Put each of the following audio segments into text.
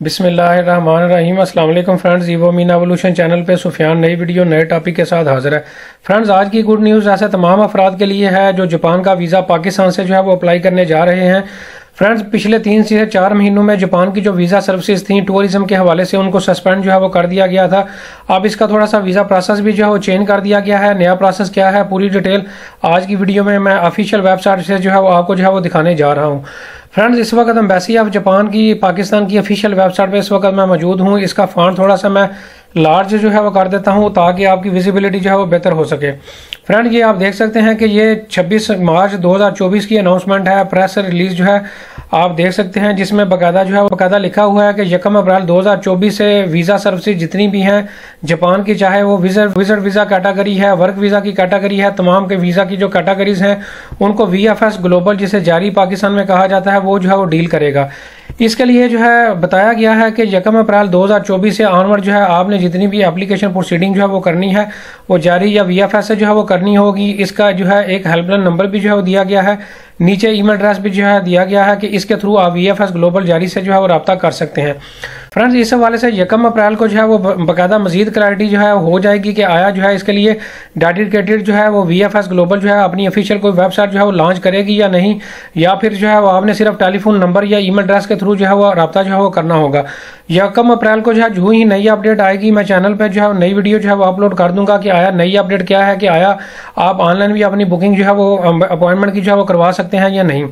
बिस्मिल्लाहिर्रहमानिर्रहीम। अस्सलाम वालेकुम friends, evo mean evolution channel पे सुफियान नई वीडियो नए टॉपिक के साथ हाजिर है। फ्रेंड्स, आज की गुड न्यूज़ ऐसे तमाम अफराद के लिए है जो जापान का वीज़ा पाकिस्तान से जो है वो अप्लाई करने जा रहे हैं। फ्रेंड्स, पिछले 3 से 4 महीनों में जापान की जो वीज़ा सर्विसेज थी टूरिज्म के हवाले से उनको सस्पेंड जो है वो कर दिया गया था। अब इसका थोड़ा सा वीज़ा प्रोसेस भी जो है वो चेंज कर दिया गया है। नया प्रोसेस क्या है, पूरी डिटेल आज की वीडियो में मैं ऑफिशियल वेबसाइट से जो है वो आपको जो है वो दिखाने जा रहा हूँ। फ्रेंड्स, इस वक्त एम्बेसी ऑफ जापान की पाकिस्तान की ऑफिशियल वेबसाइट पे इस वक्त मैं मौजूद हूँ। इसका फॉन्ट थोड़ा सा मैं लार्ज जो है वो कर देता हूँ ताकि आपकी विजिबिलिटी जो है वो बेहतर हो सके। फ्रेंड, ये आप देख सकते हैं कि ये 26 मार्च 2024 की अनाउंसमेंट है, प्रेस रिलीज जो है आप देख सकते हैं, जिसमें बाकायदा जो है वो बाकायदा लिखा हुआ है कि 1 अप्रैल 2024 से वीज़ा सर्विसेज जितनी भी हैं जापान की, चाहे वो विजिट वीज़ा कैटेगरी है, वर्क वीज़ा की कैटेगरी है, तमाम के वीज़ा की जो कैटेगरीज हैं उनको VFS ग्लोबल जिसे जारी पाकिस्तान में कहा जाता है वो जो है वो डील करेगा। इसके लिए जो है बताया गया है कि 1 अप्रैल 2024 से ऑनवर्ड जो है आपने जितनी भी एप्लीकेशन प्रोसीडिंग जो है वो करनी है वो जारी या VFS से जो है वो करनी होगी। इसका जो है एक हेल्पलाइन नंबर भी जो है वो दिया गया है, नीचे ईमेल एड्रेस भी जो है दिया गया है कि इसके थ्रू आप VFS ग्लोबल जारी से जो है वो रब्ता कर सकते हैं। फ्रेंड्स, इस हवाले से 1 अप्रैल को जो है वो बाकायदा मजीद क्लैरिटी जो है हो जाएगी कि आया जो है इसके लिए डेडिकेटेड जो है वो VFS ग्लोबल जो है अपनी ऑफिशियल कोई वेबसाइट जो है वो लॉन्च करेगी या नहीं, या फिर जो है वो आपने सिर्फ टेलीफोन नंबर या ईमेल एड्रेस के थ्रू जो है वो रब्ता जो है वो करना होगा। 1 अप्रैल को जो है जो ही नई अपडेट आएगी मैं चैनल पर जो है नई वीडियो जो है वो अपलोड कर दूंगा कि आया नई अपडेट क्या है, कि आया आप ऑनलाइन भी अपनी बुकिंग जो है वो अपॉइंटमेंट की जो है वो करवा सकते हैं या नहीं।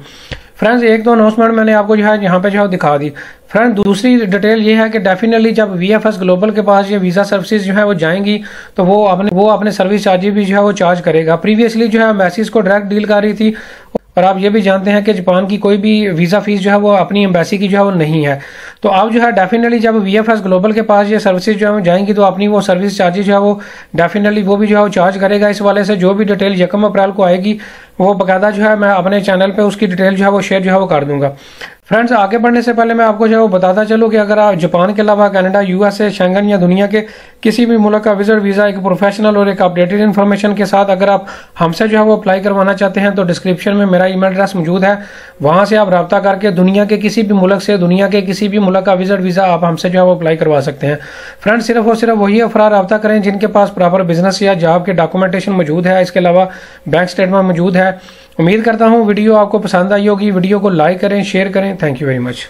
फ्रेंड्स, एक दो अनाउंसमेंट मैंने आपको जो है यहाँ पे जो है दिखा दी। फ्रेंड, दूसरी डिटेल ये है कि डेफिनेटली जब VFS ग्लोबल के पास ये वीज़ा सर्विसेज जो है वो जाएंगी तो वो अपने सर्विस चार्जेस भी जो है वो चार्ज करेगा। प्रीवियसली जो है एम्बेसीज को डायरेक्ट डील कर रही थी, और आप ये भी जानते हैं कि जापान की कोई भी वीज़ा फीस जो है वो अपनी एम्बेसी की जो है वो नहीं है। तो अब जो है डेफिनेटली जब VFS ग्लोबल के पास ये सर्विसेज जो है जाएंगी तो अपनी वो सर्विस चार्जेस जो है वो डेफिनेटली वो भी जो है वो चार्ज करेगा। इस वाले से जो भी डिटेल 1 अप्रैल को आएगी वो बाकायदा जो है मैं अपने चैनल पे उसकी डिटेल जो है वो शेयर जो है वो कर दूंगा। फ्रेंड्स, आगे बढ़ने से पहले मैं आपको जो है वो बताता चलूँ कि अगर आप जापान के अलावा कनाडा, USA, शेंगन या दुनिया के किसी भी मुल्क का विजिट वीज़ा एक प्रोफेशनल और एक अपडेटेड इन्फॉर्मेशन के साथ अगर आप हमसे जो है वो अप्लाई करवाना चाहते हैं तो डिस्क्रिप्शन में मेरा ईमेल एड्रेस मौजूद है, वहाँ से आप रब्ता करके दुनिया के किसी भी मुल्क से, दुनिया के किसी भी मुल्क का विजिट वीज़ा आप हमसे जो है वो अप्लाई करवा सकते हैं। फ्रेंड्स, सिर्फ और सिर्फ वही अफराद रब्ता करें जिनके पास प्रॉपर बिजनेस या जॉब के डॉक्यूमेंटेशन मौजूद है, इसके अलावा बैंक स्टेटमेंट मौजूद है। उम्मीद करता हूँ वीडियो आपको पसंद आई होगी। वीडियो को लाइक करें, शेयर करें। Thank you very much.